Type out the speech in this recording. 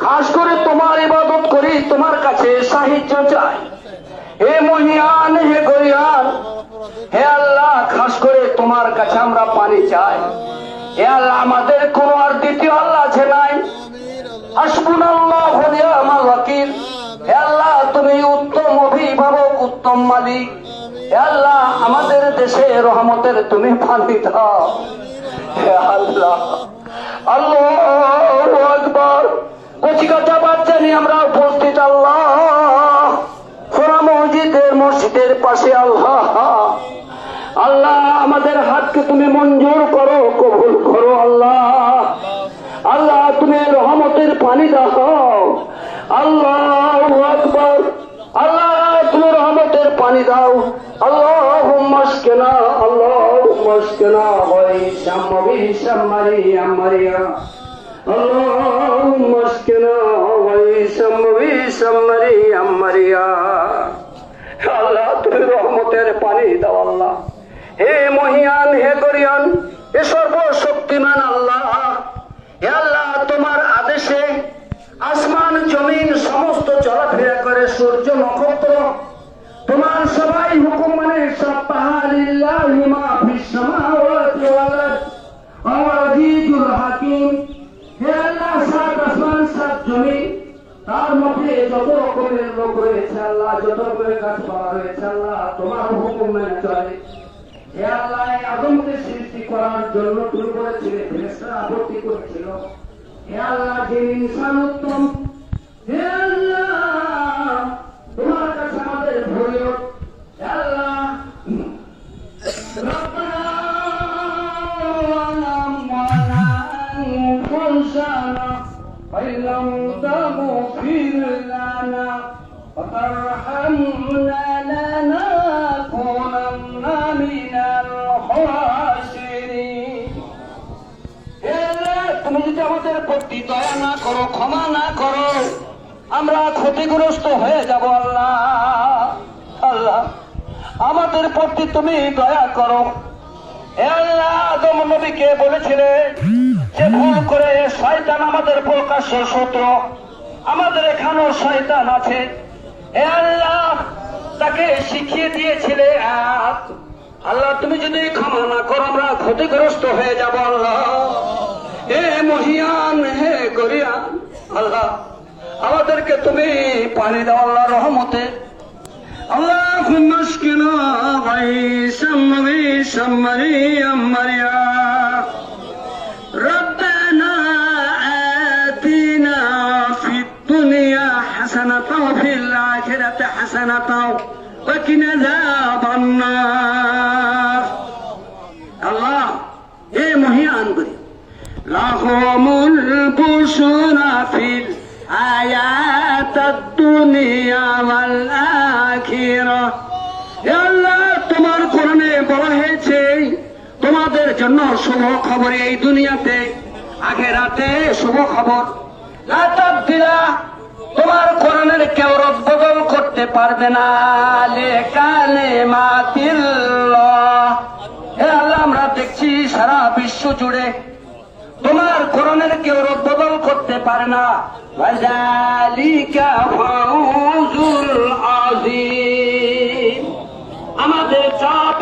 খাস করে তোমার ইবাদত করি, তোমার কাছে সাহায্য চাই। হে মহিয়ান, হে গরিয়ান, হে আল্লাহ, খাস করে তোমার কাছে আমরা পানি চাই। হে আল্লাহ, আমাদের কোন আর দ্বিতীয় আল্লাহ আছে নাই। হাসবুনাল্লাহু ওয়া নি'মাল ওয়াকিল। হে আল্লাহ, তুমি উত্তম অভিভাবক, উত্তম মালিক। হে আল্লাহ, আমাদের দেশে রহমতের তুমি পানি দাও। হে আল্লাহ, আল্লাহু আকবার। কচিকাঁচা বাচ্চা নিয়ে আমরা উপস্থিত আল্লাহ, সোনা মসজিদের পাশে আল্লাহ। আল্লাহ, আমাদের হাতকে তুমি মঞ্জুর করো, কবুল করো আল্লাহ। আল্লাহ, তুমি রহমতের পানি দাও। আল্লাহু আকবার। আল্লাহ, তুমি রহমতের পানি দাও। আল্লাহুম্মা আসকিনা, আল্লাহুম্মা আসকিনা গায়সাম বিশাম মারিয়াম মারিয়া। আল্লাহুম্মা আসকিনা গায়সাম বিশাম মারিয়াম মারিয়া। আল্লাহ, তুমি রহমতের পানি দাও আল্লাহ। হে মহিয়ান, হে গরিয়ান, হে সর্বশক্তিমান আল্লাহ। হে আল্লাহ, তোমার আদেশে আসমান জমিন সমস্ত চলাফেরা করে, সূর্য নক্ষত্র তোমার সবাই হুকুম মানে। সাব্বাহালিল্লাহি মা ফিস সামাওয়াতি ওয়াল আজিজুল হাকিম। হে আল্লাহ, সাত আসমান সাত জমিন, তার মধ্যে যত রকমের লোক রয়েছে আল্লাহ, যত রকমের গাছপালা রয়েছে আল্লাহ, তোমার হুকুম মেনে চলে। হে আল্লাহ, আদমকে সৃষ্টি করার জন্য তুমি বলেছিলে ফেরেশতারা আপত্তি করেছিল। হে আল্লাহ, যে ইনসান উত্তম। হে আল্লাহ, তোমার কাছে আমাদের ফরিয়াদ। হে আল্লাহ, রব্বানা ওয়ালা আনফুসানা ফাইলাম তাগফির লানা ওয়া তারহামনা লানাকুনান্না মিনাল খাসিরিন। হে আল্লাহ, তুমি যদি আমাদের প্রতি দয়া না করো, ক্ষমা না করো, আমরা ক্ষতিগ্রস্ত হয়ে যাব আল্লাহ। আল্লাহ, আমাদের প্রতি তুমি দয়া করো। হে আল্লাহ, আদম নবীকে বলেছিলেন যে ভুল করে শয়তান আমাদের প্রকাশ্য শত্রু, আমাদের এখানেও শয়তান আছে। হে আল্লাহ, তাকে শিখিয়ে দিয়েছিলে আল্লাহ, তুমি যদি ক্ষমা না করো, আমরা ক্ষতিগ্রস্ত হয়ে যাব আল্লাহ। হে মহিয়ান, হে গরিয়ান, আল্লাহ, আমাদেরকে তুমি পানি দাও আল্লাহ রহমতে। আল্লাহুম্মা আসকিনা গায়সাম বিশাম মারিয়াম মারিয়া। রব্বানা আতিনা ফিদ দুনিয়া হাসানাতাও ওয়া ফিল আখিরাতি হাসানাতাও ওয়া কিনা আযাবান নার। আল্লাহ, হে মহিয়ান গরিয়ান, লাহুমুল বুশরা ফিল হায়াতাদ দুনিয়া ওয়াল আখিরাহ। হে আল্লাহ, তোমার কোরআনে বলা হয়েছে তোমাদের জন্য শুভ খবর এই দুনিয়াতে, আখিরাতে শুভ খবর। লা তাবদিলা, তোমার কোরআনের কেউ রদবদল করতে পারবে না। লিকালিমাতিল্লাহ। হে আল্লাহ, আমরা দেখছি সারা বিশ্ব জুড়ে তোমার কোরআনের কেউ রদবদল করতে পারে না। ওয়াযালিকা ফাউজুল আযীম। আমাদের চাপ